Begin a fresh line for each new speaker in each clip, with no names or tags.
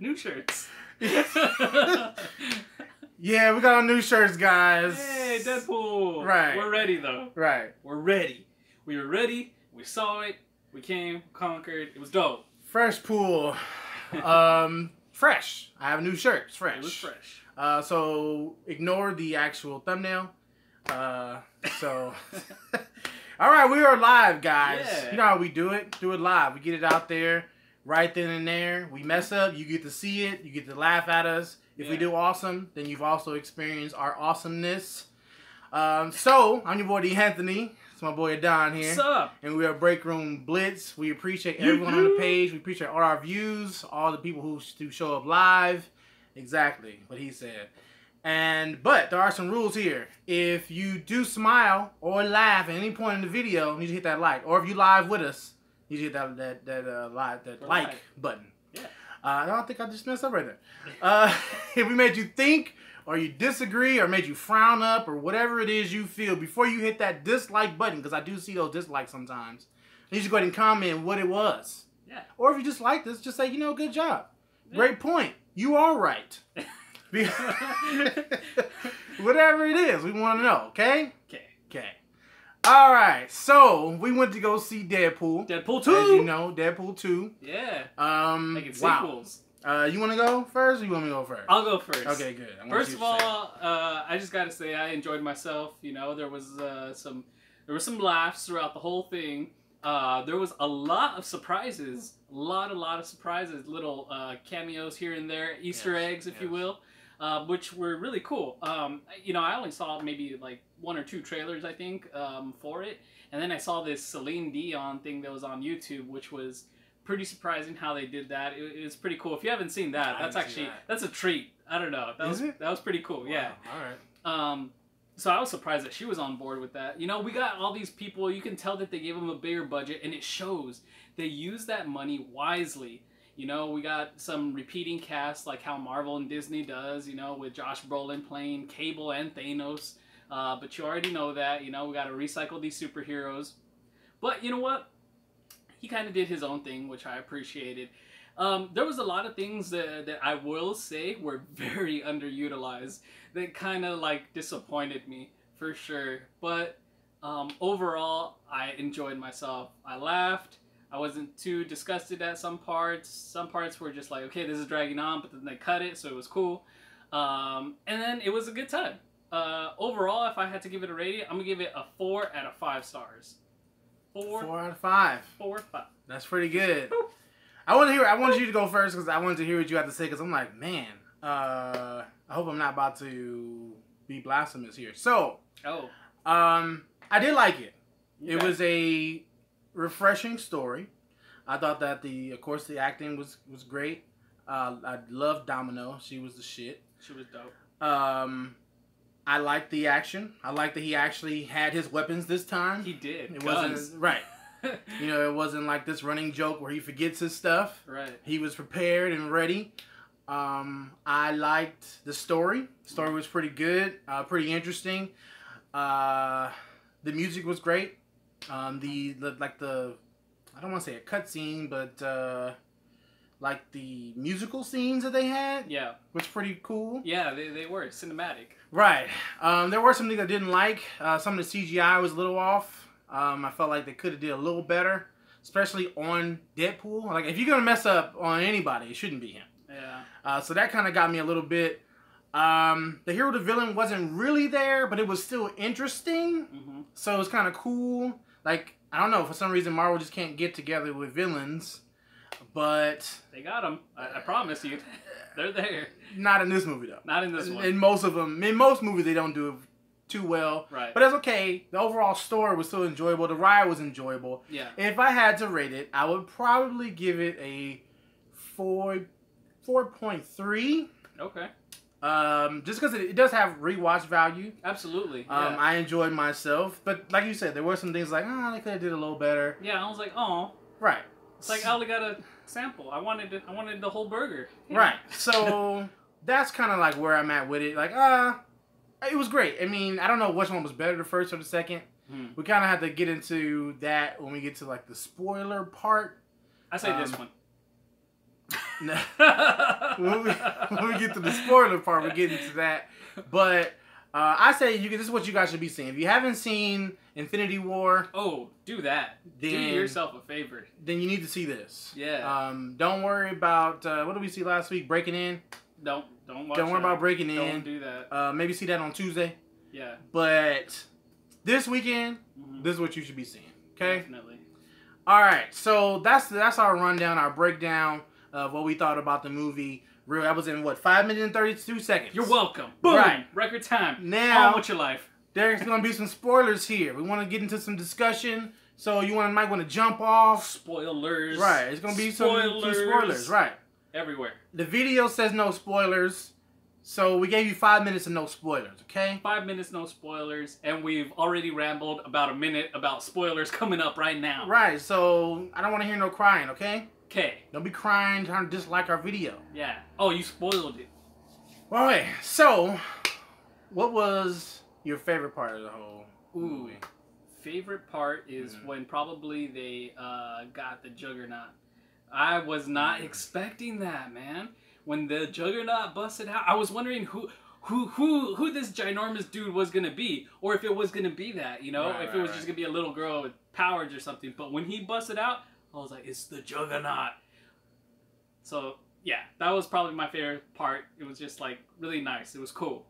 New shirts.
Yeah, we got our new shirts, guys.
Hey, Deadpool.
Right.
We're ready, though.
Right.
We're ready. We were ready. We saw it. We came, conquered. It was dope.
Fresh pool. Fresh. I have new shirts. Fresh.
It was fresh.
So ignore the actual thumbnail. All right, we are live, guys.
Yeah.
You know how we do it. Do it live. We get it out there right then and there. We mess up. You get to see it. You get to laugh at us. If we do awesome, then you've also experienced our awesomeness. So, I'm your boy, D. Anthony. It's my boy, Don here.
What's up?
And we are Break Room Blitz. We appreciate everyone on the page. We appreciate all our views, all the people who show up live. Exactly what he said. But there are some rules here. If you do smile or laugh at any point in the video, you need to hit that like. Or if you live with us, you need to hit that like button.
Yeah.
I don't think I just messed up right there. If we made you think, or you disagree, or made you frown up, or whatever it is you feel, before you hit that dislike button, because I do see those dislikes sometimes, you should go ahead and comment what it was.
Yeah.
Or if you just like this, just say, good job. Yeah. Great point. You are right. Whatever it is, we want to know, okay? Okay. All right, so we went to go see Deadpool.
Deadpool 2.
As you know, Deadpool 2.
Yeah. Making
wow.
sequels.
You want to go first, or you want me to go first?
I'll go first.
Okay, good.
First of all, I just gotta say I enjoyed myself. You know, there was some laughs throughout the whole thing. There was a lot of surprises, a lot of surprises, little cameos here and there, Easter eggs, if you will. Which were really cool. You know, I only saw maybe like 1 or 2 trailers, I think, for it. And then I saw this Celine Dion thing that was on YouTube, which was pretty surprising how they did that. It was pretty cool. If you haven't seen that, that's a treat. I don't know. That was pretty cool. Wow. Yeah.
All right.
So I was surprised that she was on board with that. You know, we got all these people. You can tell that they gave them a bigger budget, and it shows. They use that money wisely. You know, we got some repeating cast like how Marvel and Disney does, you know, with Josh Brolin playing Cable and Thanos. But you already know that, you know, we got to recycle these superheroes. But you know what? He kind of did his own thing, which I appreciated. There was a lot of things that I will say were very underutilized that kind of like disappointed me for sure. But overall, I enjoyed myself. I laughed. I wasn't too disgusted at some parts. Some parts were just like, okay, this is dragging on, but then they cut it, so it was cool. And then it was a good time. Overall, if I had to give it a rating, I'm going to give it a 4 out of 5 stars. 4
out of 5.
4 out of 5.
That's pretty good. Boop. I wanted you to go first because I wanted to hear what you had to say, because I'm like, man, I hope I'm not about to be blasphemous here. So, I did like it. Okay. It was a refreshing story. I thought that of course the acting was great. I loved Domino. She was the shit.
She was dope.
I liked the action. I liked that he actually had his weapons this time.
He did.
It wasn't right. You know, it wasn't like this running joke where he forgets his stuff.
Right.
He was prepared and ready. I liked the story. The story was pretty good. Pretty interesting. The music was great. I don't want to say a cutscene, but like the musical scenes that they had, was pretty cool.
Yeah, they were cinematic.
Right. There were some things I didn't like. Some of the CGI was a little off. I felt like they could have did a little better, especially on Deadpool. Like, if you're gonna mess up on anybody, it shouldn't be him.
Yeah.
So that kind of got me a little bit. The hero to villain wasn't really there, but it was still interesting. Mm-hmm. So it was kind of cool. Like, I don't know, for some reason Marvel just can't get together with villains, but
they got them. I promise you, they're there.
Not in this movie though.
Not in this one.
In most of them, in most movies they don't do it too well.
Right.
But that's okay. The overall story was still enjoyable. The ride was enjoyable.
Yeah.
If I had to rate it, I would probably give it a 4.3.
Okay.
Just because it does have rewatch value.
Absolutely. Yeah.
I enjoyed myself, but like you said, there were some things like, they could have did a little better.
Yeah, I was like, oh.
Right.
It's like I only got a sample. I wanted the whole burger. Yeah.
Right. So that's kind of like where I'm at with it. Like, it was great. I mean, I don't know which one was better, the first or the second. We kind of have to get into that when we get to like the spoiler part.
I say this one.
when we get to the spoiler part, we're getting to that. But I say this is what you guys should be seeing. If you haven't seen Infinity War,
do that. Do yourself a favor.
Then you need to see this.
Yeah.
Don't worry about what did we see last week? Breaking In.
Don't watch.
Don't worry about Breaking In.
Don't do that.
Maybe see that on Tuesday.
Yeah.
But this weekend, this is what you should be seeing. Okay.
Definitely.
All right. So that's our rundown, our breakdown of what we thought about the movie. Real, that was in what, 5 minutes and 32 seconds.
You're welcome. Boom. Right. Record time.
Now,
on with your life.
There's gonna be some spoilers here. We want to get into some discussion, so you might want to jump off.
Spoilers.
Right. It's gonna be some spoilers. Right.
Everywhere.
The video says no spoilers, so we gave you 5 minutes of no spoilers. Okay.
5 minutes, no spoilers, and we've already rambled about a minute about spoilers coming up right now.
Right. So I don't want to hear no crying. Okay.
Okay.
Don't be crying trying to dislike our video.
Yeah. Oh, you spoiled it.
All right. So, what was your favorite part of the whole movie?
Favorite part is when probably they got the Juggernaut. I was not expecting that, man. When the Juggernaut busted out, I was wondering who this ginormous dude was gonna be, or if it was gonna be that, you know, if it was just gonna be a little girl with powers or something. But when he busted out, I was like, it's the Juggernaut. So, yeah, that was probably my favorite part. It was just, like, really nice. It was cool.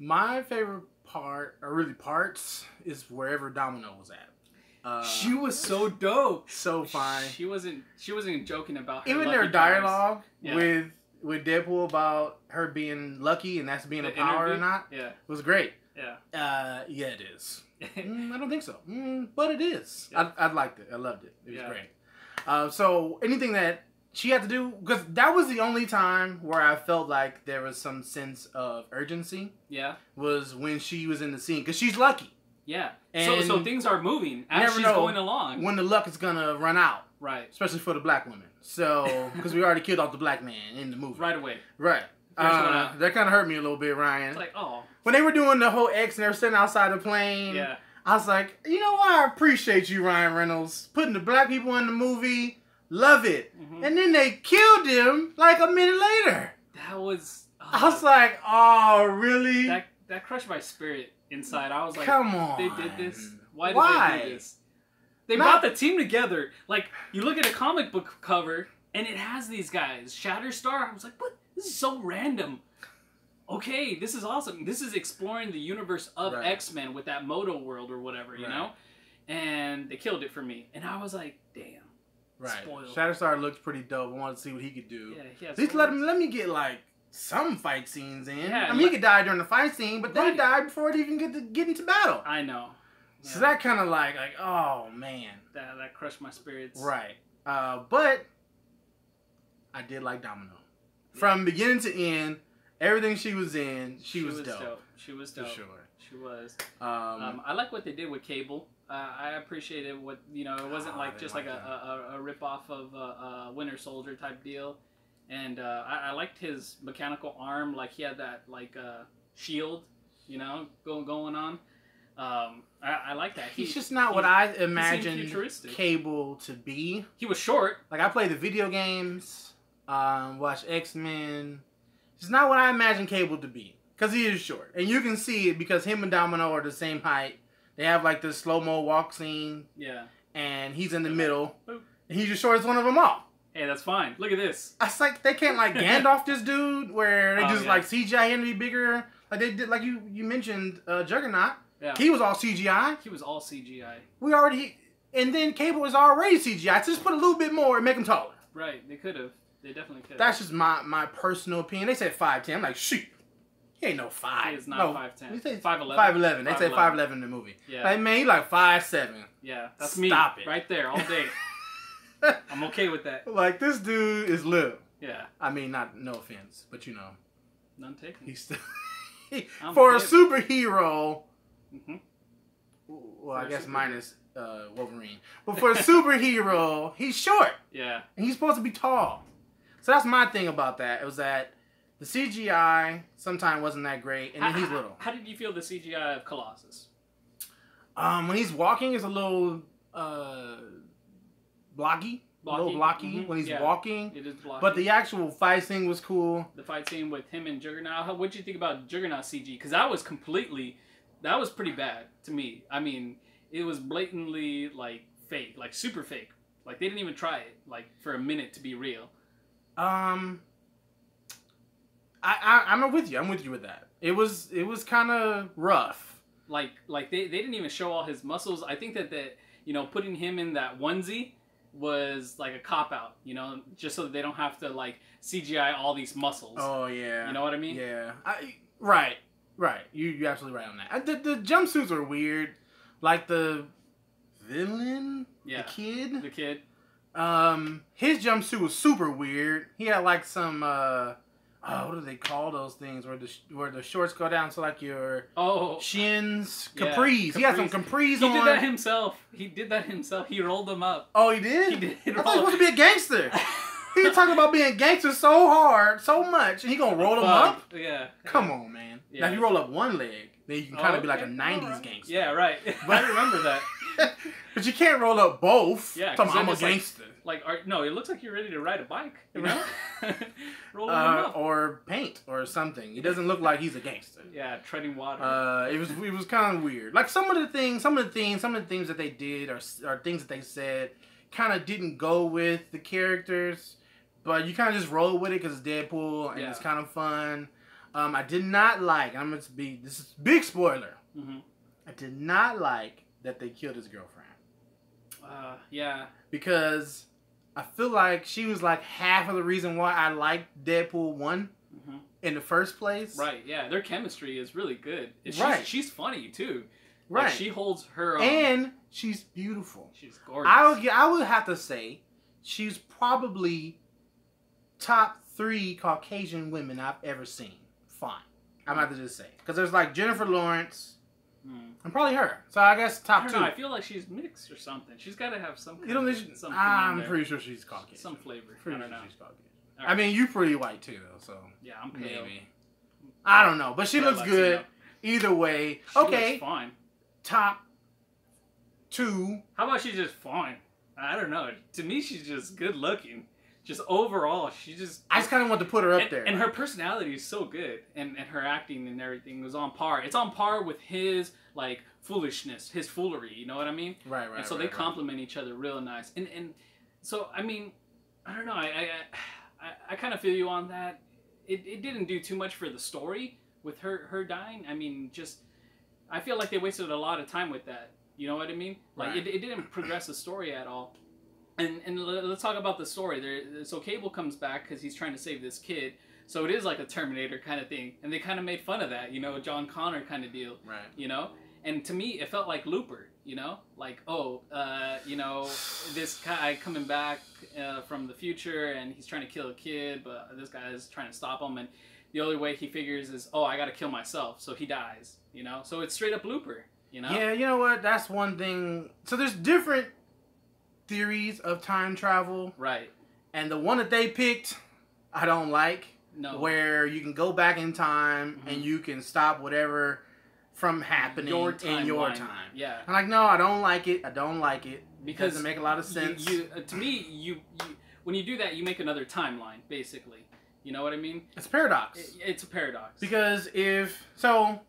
My favorite part, or really parts, is wherever Domino was at.
She was so dope.
So fine.
She wasn't joking about her
even
lucky
their dialogue
powers.
with Deadpool about her being lucky and that's being a power or not.
Yeah.
Was great.
Yeah.
Yeah, it is. I don't think so. But it is. Yeah. I liked it. I loved it. It was great. So anything that she had to do, because that was the only time where I felt like there was some sense of urgency.
Yeah.
Was when she was in the scene, because she's lucky.
Yeah. And so things are moving as she's going along.
When the luck is gonna run out.
Right.
Especially for the black woman. So, because we already killed off the black man in the movie.
Right away.
Right. That kind of hurt me a little bit, Ryan.
It's like, oh.
When they were doing the whole X and they were sitting outside the plane.
Yeah.
I was like, you know what? I appreciate you, Ryan Reynolds, putting the black people in the movie. Love it. And then they killed him like a minute later.
That was...
I was like, oh, really?
That crushed my spirit inside. I was like,
come on.
They did this? Why did they do this? They brought the team together. Like, you look at a comic book cover, and it has these guys. Shatterstar, I was like, what? This is so random. Okay, this is awesome. This is exploring the universe of X-Men with that Moto world or whatever, you know? And they killed it for me. And I was like, damn.
Right.
Spoiled.
Shatterstar looked pretty dope. I wanted to see what he could do.
Yeah,
at least let me get, like, some fight scenes in.
Yeah,
I mean, he could die during the fight scene, but then he died before it even get into battle.
I know. Yeah.
So that kind of like, oh, man.
That crushed my spirits.
Right. But I did like Domino. Yeah. From beginning to end, everything she was in, she was dope.
She was dope.
For sure.
She was. I like what they did with Cable. I appreciated what, you know, it wasn't like just like a rip-off of a Winter Soldier type deal. And I liked his mechanical arm, like he had that like shield, you know, going on. I like that.
He's just not what I imagined Cable to be.
He was short.
Like I played the video games, watched X-Men. It's not what I imagined Cable to be, because he is short, and you can see it because him and Domino are the same height. They have like this slow-mo walk scene. Yeah. And he's in the middle. Boop. And he's just short as one of them all.
Hey, that's fine. Look at this.
I was like, they can't like Gandalf this dude where they just like CGI him to be bigger. Like they did, like you mentioned Juggernaut. Yeah. He was all CGI.
He was all CGI.
And then Cable was already CGI. So just put a little bit more and make him taller.
Right. They could have. They definitely could have.
That's just my personal opinion. They said 5'10". I'm like, shoot. He ain't no 5.
He is not 5'10".
They say 5'11". 5'11". They said 5'11" in the movie.
Yeah.
Like, man, he like 5'7".
Yeah. That's
Stop
me.
Stop it.
Right there all day. I'm okay with that.
Like, this dude is little.
Yeah.
I mean, no offense, but you know.
None taken.
He's still... for a superhero...
Mm-hmm.
Well, I guess minus Wolverine. But for a superhero, he's short.
Yeah.
And he's supposed to be tall. So that's my thing about that. It was that the CGI sometimes wasn't that great, and then he's little.
How did you feel the CGI of Colossus?
When he's walking, it's a little blocky. little blocky when he's walking.
It is blocky.
But the actual fight scene was cool.
The fight scene with him and Juggernaut. What did you think about Juggernaut CG? Because that was pretty bad to me. I mean, it was blatantly like fake, like super fake. Like they didn't even try it, like for a minute to be real.
I'm with you. I'm with you with that. It was kind of rough.
Like they didn't even show all his muscles. I think that putting him in that onesie was like a cop out, just so that they don't have to like CGI all these muscles.
Oh yeah.
You know what I mean?
Yeah. Right. You're absolutely right on that. The jumpsuits are weird. Like the villain, the kid. His jumpsuit was super weird. He had like some what do they call those things where the shorts go down to like your shins? Capris. He had some capris on.
He did that himself. He rolled them up.
Oh, he did?
He did.
I thought he was supposed to be a gangster. He talking about being gangster so hard, so much, and he gonna roll them up?
Yeah.
Come on, man.
Yeah.
Now, if you roll up one leg, then you can kind of be like a 90s gangster.
Yeah, right. But I remember that.
But you can't roll up both.
Yeah,
I'm a gangster.
No, it looks like you're ready to ride a bike, you know? Roll them up.
Or paint or something. He doesn't look like he's a gangster.
Yeah, treading water.
It was kind of weird. Like some of the things that they did or things that they said kind of didn't go with the characters, but you kind of just roll with it because it's Deadpool and it's kind of fun. I did not like. This is big spoiler.
Mm-hmm.
I did not like that they killed his girlfriend.
Yeah.
Because I feel like she was like half of the reason why I liked Deadpool 1 in the first place.
Right, yeah. Their chemistry is really good. She's funny, too.
Right.
Like, she holds her...
and she's beautiful.
She's gorgeous.
I would have to say she's probably top 3 Caucasian women I've ever seen. Fine. I'm about to just say. Because there's like Jennifer Lawrence... And probably her. So I guess top 2.
I feel like she's mixed or something. She's got to have some.
I'm pretty sure she's Caucasian.
Some flavor.
Pretty
I don't
sure
know.
she's Caucasian. Right. I mean, you're pretty white too, though. So
yeah, I'm pale.
Maybe. I don't know, but she looks good. Either way,
she looks fine.
Top 2.
How about she's just fine? I don't know. To me, she's just good looking. Just overall, I
just kind of want to put her up there.
And her personality is so good, and her acting and everything was on par. It's on par with his like foolishness, his foolery. You know what I mean?
Right.
And so they complement each other real nice. And so I mean, I don't know. I kind of feel you on that. It didn't do too much for the story with her dying. I mean, I feel like they wasted a lot of time with that. You know what I mean? Like it didn't progress the story at all. And let's talk about the story. So Cable comes back because he's trying to save this kid. So it is like a Terminator kind of thing. And they kind of made fun of that, John Connor kind of deal.
Right.
And to me, it felt like Looper, Like, this guy coming back from the future and he's trying to kill a kid, but this guy is trying to stop him. And the only way he figures is, I got to kill myself. So he dies, So it's straight up Looper,
Yeah, you know what? That's one thing. So there's different theories of time travel.
Right.
And the one that they picked, I don't like.
No.
Where you can go back in time and you can stop whatever from happening in your time.
Yeah.
I'm like, no, I don't like it. Because it doesn't make a lot of sense.
To me, you when you do that, you make another timeline, basically. You know what I mean?
It's a paradox.
It's a paradox.
Because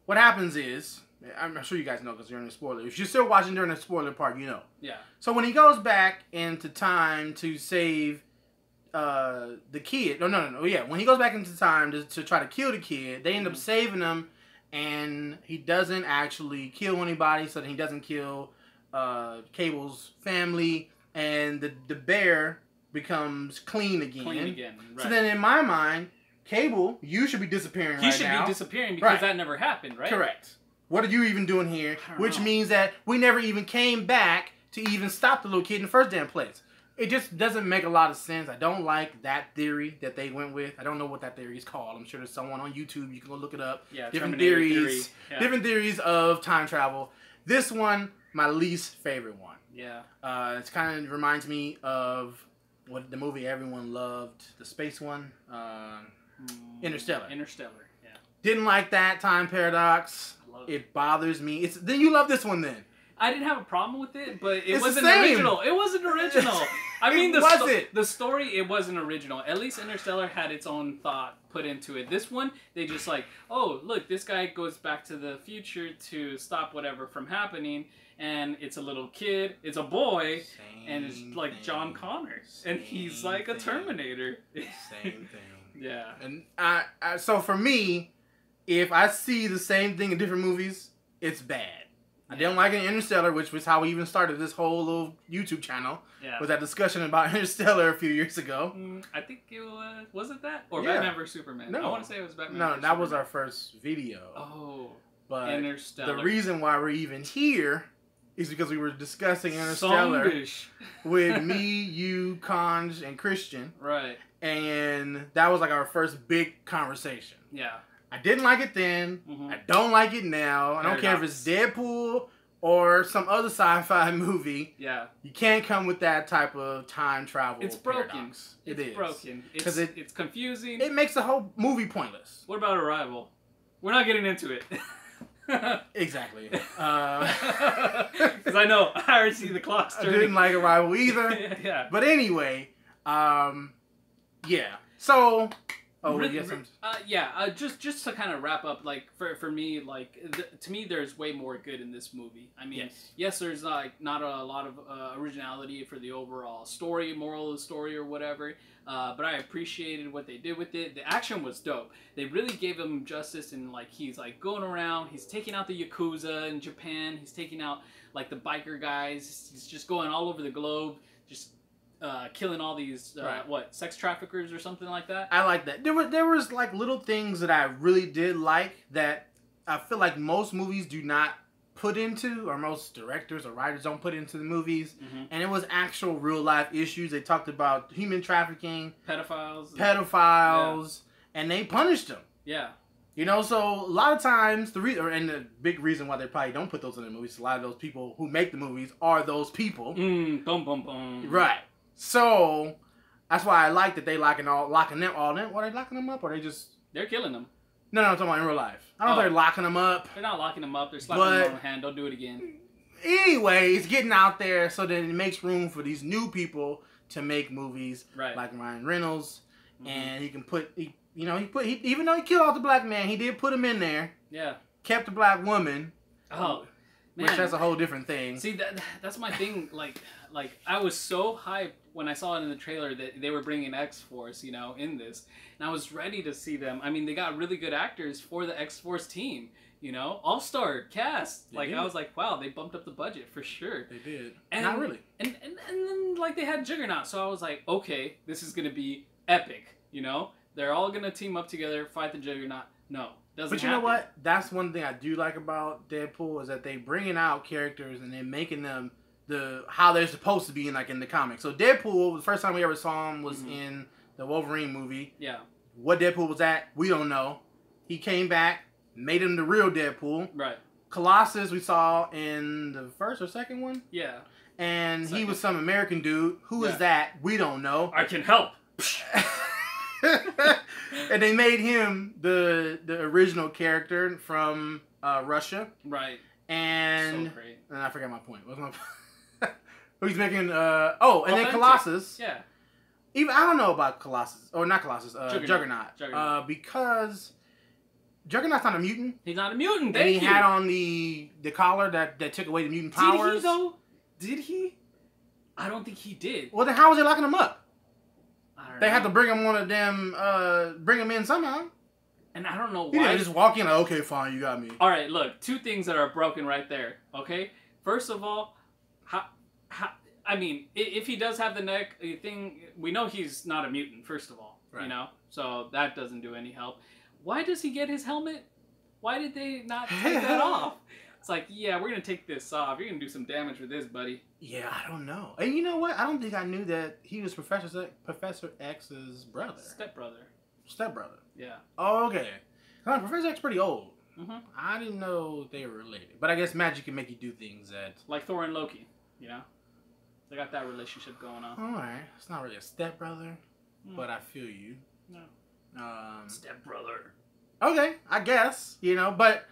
what happens is, I'm sure you guys know because you're in the spoiler. If you're still watching during the spoiler part, you know.
Yeah.
So when he goes back into time to save the kid. No. Yeah, when he goes back into time to try to kill the kid, they end up saving him, and he doesn't actually kill anybody, so that he doesn't kill Cable's family, and the bear becomes clean again. Right. So then in my mind, Cable, you should be disappearing
He should be disappearing because that never happened, right?
Correct. What are you even doing here? Which means that we never even came back to even stop the little kid in the first damn place. It just doesn't make a lot of sense. I don't like that theory that they went with. I don't know what that theory is called. I'm sure there's someone on YouTube. You can go look it up.
Yeah,
different theories. Yeah. Different theories of time travel. This one, my least favorite one.
Yeah.
It kind of reminds me of what the movie everyone loved, the space one, Interstellar.
Interstellar, yeah.
Didn't like that time paradox. It bothers me. Then you love this one then.
I didn't have a problem with it, but it wasn't original. It wasn't original. I mean,
it
the story, it wasn't original. At least Interstellar had its own thought put into it. This one, they just like, oh, look, this guy goes back to the future to stop whatever from happening, and it's a little kid, it's a boy, and it's like John Connor, and he's like a Terminator.
Same thing.
Yeah.
And so for me, if I see the same thing in different movies, it's bad. I didn't like it in Interstellar, which was how we even started this whole little YouTube channel. Yeah. Was that discussion about Interstellar a few years ago.
I think it was it that? Or Batman vs. Superman?
No.
I want to say it was Batman
No,
vs.
that
Superman.
was our first video.
Oh.
But
Interstellar.
the reason why we're even here is because we were discussing Interstellar with me, you, Conj, and Christian.
Right.
And that was like our first big conversation.
Yeah.
I didn't like it then. I don't like it now. I don't care if it's Deadpool or some other sci-fi movie.
Yeah.
You can't come with that type of time travel.
It's broken.
Paradox.
It's broken. It's confusing.
It makes the whole movie pointless.
What about Arrival? We're not getting into it.
Exactly.
Because I know I already see the clock turning.
I didn't like Arrival either.
Yeah.
But anyway, yeah. So,
just to kind of wrap up, like for me, like to me, there's way more good in this movie. I mean, yes, there's like not a lot of originality for the overall story, moral of the story, or whatever. But I appreciated what they did with it. The action was dope. They really gave him justice, and like he's like going around, he's taking out the Yakuza in Japan, he's taking out like the biker guys, he's just going all over the globe, just killing all these sex traffickers or something like that.
I like that. There was like little things that I really did like that I feel like most movies do not put into, or most directors or writers don't put into the movies. And it was actual real life issues. They talked about human trafficking, pedophiles, and they punished them.
Yeah.
You know, so a lot of times and the big reason why they probably don't put those in the movies, a lot of those people who make the movies are those people.
Boom, boom, boom.
Right. So that's why I like that they locking them all in. What, are they locking them up, or
they're killing them?
No, I'm talking about in real life. I don't know if they're locking them up.
They're not locking them up. They're slapping them on the hand. Don't do it again.
Anyway, it's getting out there so that it makes room for these new people to make movies like Ryan Reynolds, and he can even though he killed off the black man, he did put him in there.
Yeah.
Kept the black woman.
Oh, man.
Which that's a whole different thing.
See, that's my thing. Like I was so hyped when I saw it in the trailer that they were bringing X-Force, in this. And I was ready to see them. I mean, they got really good actors for the X-Force team, all-star cast. I was like, wow, they bumped up the budget for sure.
They did.
And,
not really.
And then, like, they had Juggernaut. So I was like, okay, this is going to be epic, They're all going to team up together, fight the Juggernaut. No. But
you know what? That's one thing I do like about Deadpool is that they bringing out characters and then making them how they're supposed to be in the comics. So Deadpool, the first time we ever saw him was in the Wolverine movie.
Yeah.
What Deadpool was at, we don't know. He came back, made him the real Deadpool.
Right.
Colossus we saw in the first or second one.
Yeah.
And he was some American dude. Who is that? We don't know.
I can help.
And they made him the original character from Russia.
Right.
And
so great.
And I forgot my point. What's my He's making then Colossus.
Yeah.
Even I don't know about Colossus or not Colossus. Juggernaut. Because Juggernaut's not a mutant.
He's not a mutant.
And he had on the collar that took away the mutant powers.
Did he though? Did he? I don't think he did.
Well, then how was they locking him up?
They
had to bring him one of them, bring him in somehow.
And I don't know why.
He didn't just walk in like, okay, fine, you got me.
All right, look, two things that are broken right there, okay? First of all, I mean, if he does have the neck thing, we know he's not a mutant, first of all, So that doesn't do any help. Why does he get his helmet? Why did they not take that off? It's like, yeah, we're going to take this off. You're going to do some damage with this, buddy.
Yeah, I don't know. And you know what? I don't think I knew that he was Professor X's brother. Stepbrother.
Yeah.
Oh, okay. Professor X's pretty old. I didn't know they were related. But I guess magic can make you do things that...
Like Thor and Loki, They got that relationship going on.
Alright. It's not really a stepbrother, but I feel you.
No. Stepbrother.
Okay, I guess. But...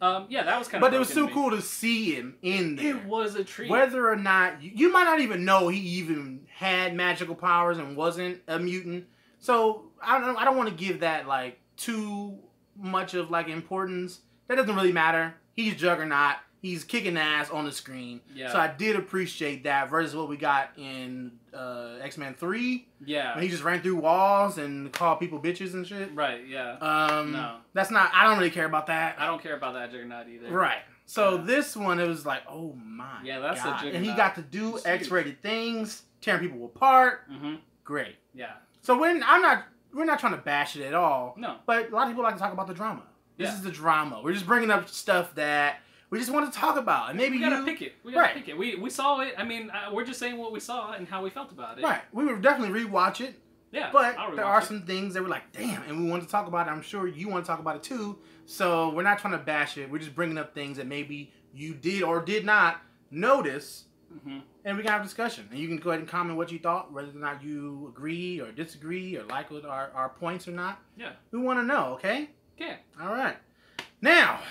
Yeah, that was kind of.
But it was so cool to see him in there.
It was a treat.
Whether or not you might not even know he even had magical powers and wasn't a mutant. So I don't want to give that like too much of like importance. That doesn't really matter. He's Juggernaut. He's kicking ass on the screen. Yeah. So I did appreciate that versus what we got in X-Men 3.
Yeah.
When he just ran through walls and called people bitches and shit.
Right, yeah.
No. That's not... I don't really care about that.
I don't care about that Juggernaut either.
Right. So this one, it was like, oh my
that's
God.
a Juggernaut.
And he got to do X-rated things, tearing people apart.
Mm-hmm.
Great.
Yeah.
So we're not trying to bash it at all.
No.
But a lot of people like to talk about the drama. This is the drama. We're just bringing up stuff that... we just want to talk about, and maybe
we gotta pick it. We gotta pick it. We saw it. I mean, we're just saying what we saw and how we felt about it.
Right. We would definitely rewatch it.
Yeah.
But there are some things that were like, damn, and we want to talk about it. I'm sure you want to talk about it too. So we're not trying to bash it. We're just bringing up things that maybe you did or did not notice, and we can have a discussion. And you can go ahead and comment what you thought, whether or not you agree or disagree or like with our points or not.
Yeah.
We want to know. Okay.
Okay.
All right. Now,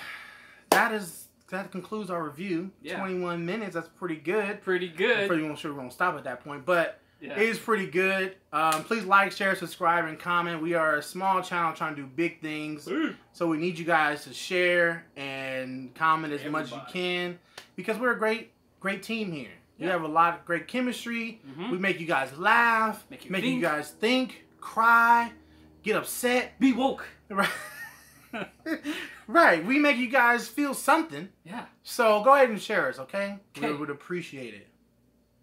that concludes our review.
Yeah.
21 minutes. That's pretty good.
Pretty good.
I'm pretty sure we're going to stop at that point. But it is pretty good. Please like, share, subscribe, and comment. We are a small channel trying to do big things. So we need you guys to share and comment as much as you can. Because we're a great team here. We have a lot of great chemistry. We make you guys laugh. Make you guys think, cry, get upset.
Be woke.
Right. Right, we make you guys feel something.
Yeah.
So go ahead and share us, okay? We would appreciate it.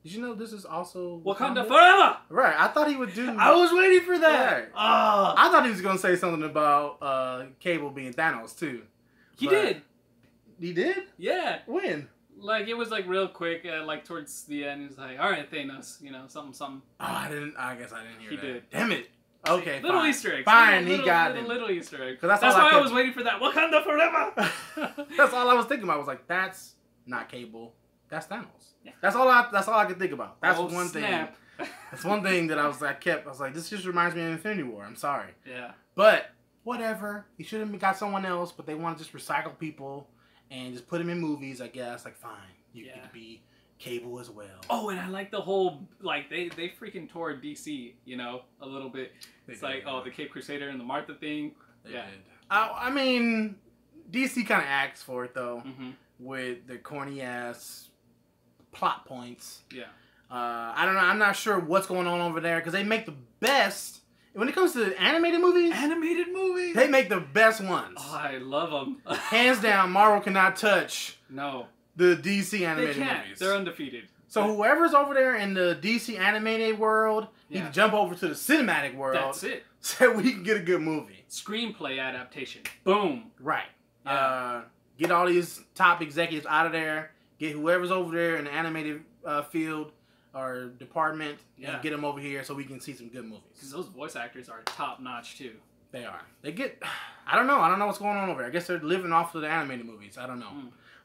Did you know this is also
Wakanda forever?
Right, I thought he would do.
I was waiting for that.
Right. I thought he was gonna say something about Cable being Thanos too.
He did.
He did?
Yeah.
When?
Like, it was like real quick, like towards the end. He was like, "All right, Thanos, something."
Oh, I guess I didn't hear that.
He did.
Damn it. Okay,
little
fine.
Easter eggs.
Fine, he got it.
Little Easter egg.
That's
why I was waiting for that. Wakanda forever.
That's all I was thinking about. I was like, that's not Cable. That's Thanos. Yeah. That's all I could think about. That's one thing. That's one thing that I was like, this just reminds me of Infinity War. I'm sorry.
Yeah.
But whatever. He should have got someone else, but they want to just recycle people and just put them in movies. I guess like fine, you get to be Cable as well.
Oh, and I like the whole like they freaking tore DC, a little bit. It's like the Cape Crusader and the Martha thing.
They did. I mean, DC kind of acts for it though, with their corny ass plot points.
Yeah.
I don't know. I'm not sure what's going on over there because they make the best when it comes to animated movies. They make the best ones.
Oh, I love them.
Hands down, Marvel cannot touch.
No.
The DC animated movies.
They're undefeated.
So whoever's over there in the DC animated world, need to jump over to the cinematic world.
That's it.
So we can get a good movie.
Screenplay adaptation. Boom.
Right.
Yeah.
Get all these top executives out of there. Get whoever's over there in the animated field or department and get them over here so we can see some good movies.
Because those voice actors are top notch too.
They are. They get... I don't know what's going on over there. I guess they're living off of the animated movies. I don't know.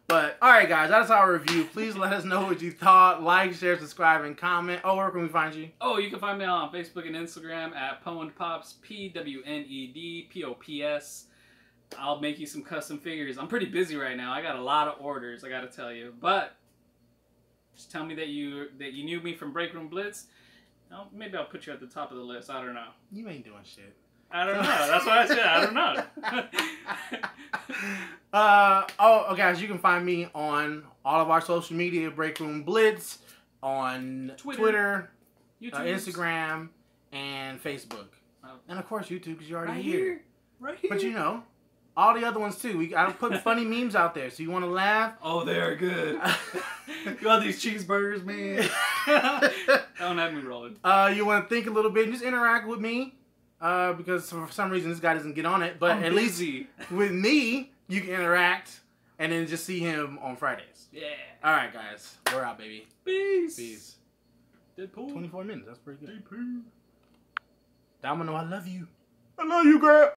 But, alright guys, that's our review. Please let us know what you thought. Like, share, subscribe, and comment. Oh, where can we find you?
Oh, you can find me on Facebook and Instagram at PwnedPops, PWNEDPOPS. I'll make you some custom figures. I'm pretty busy right now. I got a lot of orders, I gotta tell you. But, just tell me that you knew me from Break Room Blitz. Oh, maybe I'll put you at the top of the list. I don't know.
You ain't doing shit.
I don't know. That's what I said. I don't know.
Guys, you can find me on all of our social media, Break Room Blitz, on Twitter, Instagram, and Facebook. And of course YouTube, because you're already here.
Right here.
But all the other ones too. I'm putting funny memes out there, so you want to laugh?
Oh, they're good. You want these cheeseburgers, man? Don't have me rolling.
You want to think a little bit and just interact with me. Because for some reason this guy doesn't get on it. But at least with me, you can interact and then just see him on Fridays.
Yeah.
Alright, guys. We're out, baby.
Peace. Deadpool.
24 minutes. That's pretty good.
Deadpool.
Domino, I love you. I love you, girl.